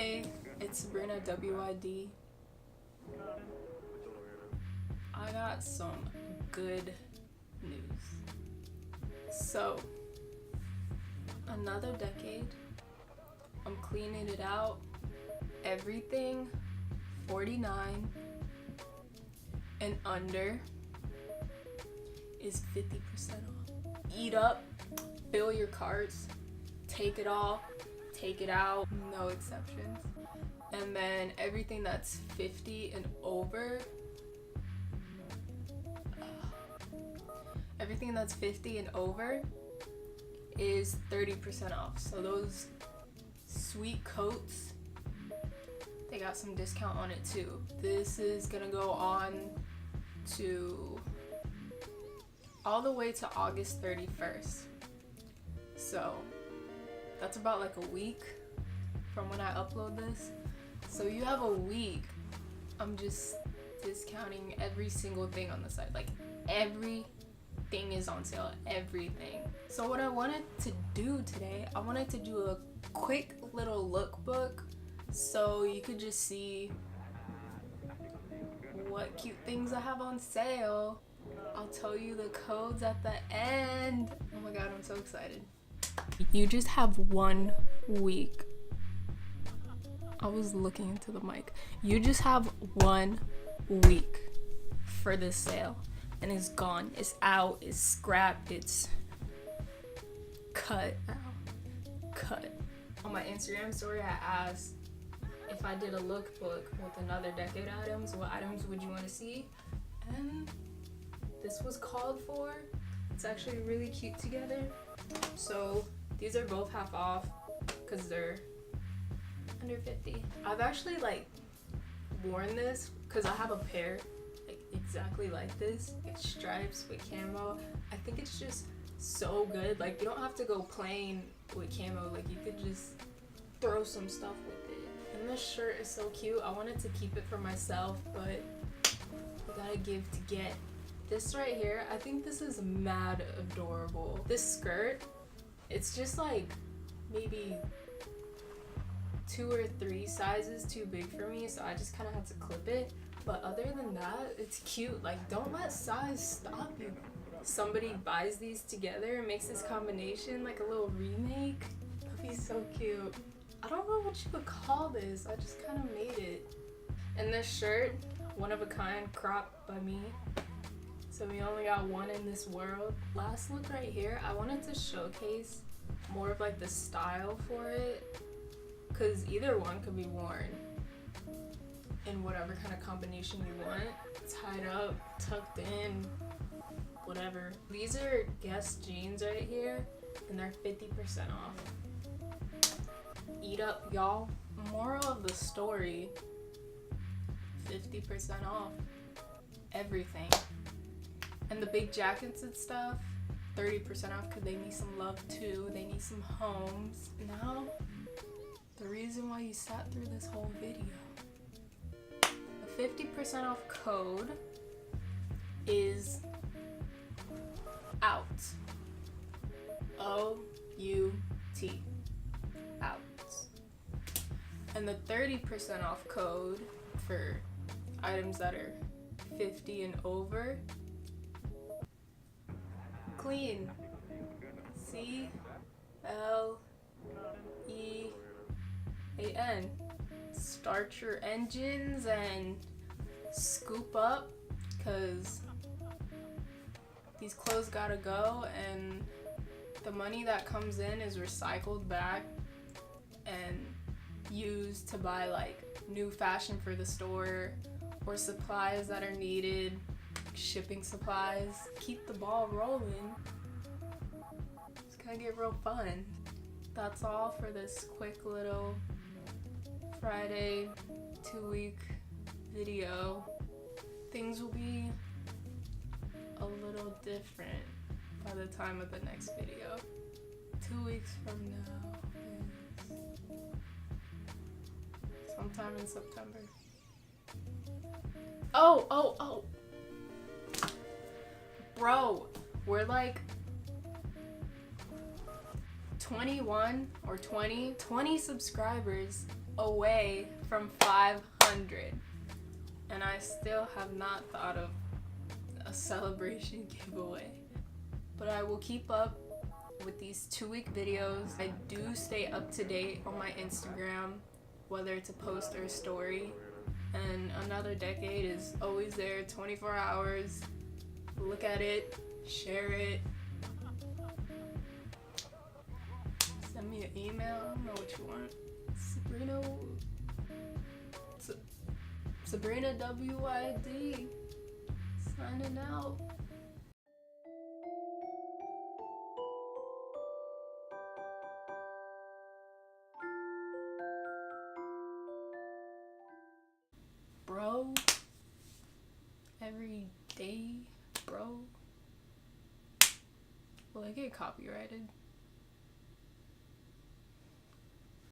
Hey, it's Sabrina WID. I got some good news. So, another decade, I'm cleaning it out. Everything 49 and under is 50% off. Eat up, fill your carts, take it all, take it out, no exceptions. And then everything that's 50 and over, is 30% off. So those sweet coats, they got some discount on it too. This is gonna go on to all the way to August 31st. So that's about like a week from when I upload this. So you have a week. I'm just discounting every single thing on the site. Like everything is on sale, everything. So what I wanted to do today, I wanted to do a quick little lookbook so you could just see what cute things I have on sale. I'll tell you the codes at the end. Oh my god, I'm so excited. You just have 1 week. I was looking into the mic. You just have 1 week for this sale, and it's gone. It's out. It's scrapped. It's cut. Cut. On my Instagram story, I asked if I did a lookbook with another decade items, what items would you want to see? And this was called for. It's actually really cute together. So these are both half off because they're under 50. I've actually worn this because I have a pair exactly like this. It's stripes with camo. I think it's just so good. You don't have to go plain with camo. You could just throw some stuff with it. And this shirt is so cute. I wanted to keep it for myself, but I gotta give to get. This right here, I think this is mad adorable. This skirt, it's just maybe 2 or 3 sizes too big for me, so I just kind of had to clip it. But other than that, it's cute. Don't let size stop you. Somebody buys these together and makes this combination, a little remake. That'd be so cute. I don't know what you would call this. I just kind of made it. And this shirt, one of a kind, cropped by me. So we only got one in this world. Last look right here, I wanted to showcase more of the style for it, because either one could be worn in whatever kind of combination you want. Tied up, tucked in, whatever. These are Guess jeans right here, and they're 50% off. Eat up, y'all. Moral of the story, 50% off everything. And the big jackets and stuff, 30% off because they need some love too. They need some homes. Now, the reason why you sat through this whole video. The 50% off code is out. O-U-T. Out. And the 30% off code for items that are 50 and over, clean. C-L-E-A-N. Start your engines and scoop up, because these clothes gotta go, and the money that comes in is recycled back and used to buy new fashion for the store or supplies that are needed. Shipping supplies. Keep the ball rolling. It's gonna get real fun. That's all for this quick little Friday 2-week video. Things will be a little different by the time of the next video. 2 weeks from now is sometime in September. Oh! Bro, we're 21 or 20 subscribers away from 500. And I still have not thought of a celebration giveaway. But I will keep up with these 2-week videos. I do stay up to date on my Instagram, whether it's a post or a story. And Another Decade is always there 24 hours. Look at it, share it. Send me an email, I don't know what you want. Sabrina WYD signing out. Bro, every day, bro. Will I get copyrighted?